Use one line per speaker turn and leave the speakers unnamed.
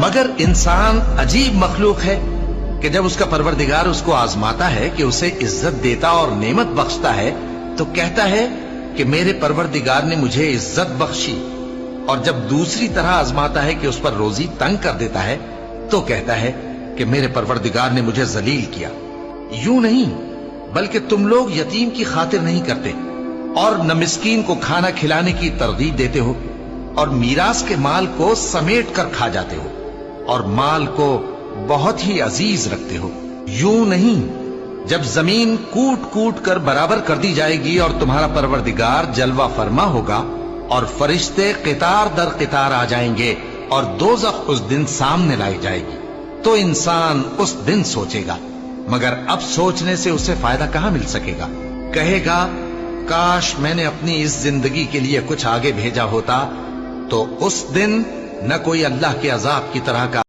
مگر انسان عجیب مخلوق ہے کہ جب اس کا پروردگار اس کو آزماتا ہے کہ اسے عزت دیتا اور نعمت بخشتا ہے تو کہتا ہے کہ میرے پروردگار نے مجھے عزت بخشی، اور جب دوسری طرح آزماتا ہے کہ اس پر روزی تنگ کر دیتا ہے تو کہتا ہے کہ میرے پروردگار نے مجھے ذلیل کیا۔ یوں نہیں، بلکہ تم لوگ یتیم کی خاطر نہیں کرتے اور نہ مسکین کو کھانا کھلانے کی ترغیب دیتے ہو، اور میراث کے مال کو سمیٹ کر کھا جاتے ہو اور مال کو بہت ہی عزیز رکھتے ہو۔ یوں نہیں، جب زمین کوٹ کوٹ کر برابر کر دی جائے گی اور تمہارا پروردگار جلوہ فرما ہوگا اور فرشتے قطار در قطار آ جائیں گے اور دوزخ اس دن سامنے لائی جائے گی، تو انسان اس دن سوچے گا، مگر اب سوچنے سے اسے فائدہ کہاں مل سکے گا؟ کہے گا کاش میں نے اپنی اس زندگی کے لیے کچھ آگے بھیجا ہوتا، تو اس دن نہ کوئی اللہ کے عذاب کی طرح کا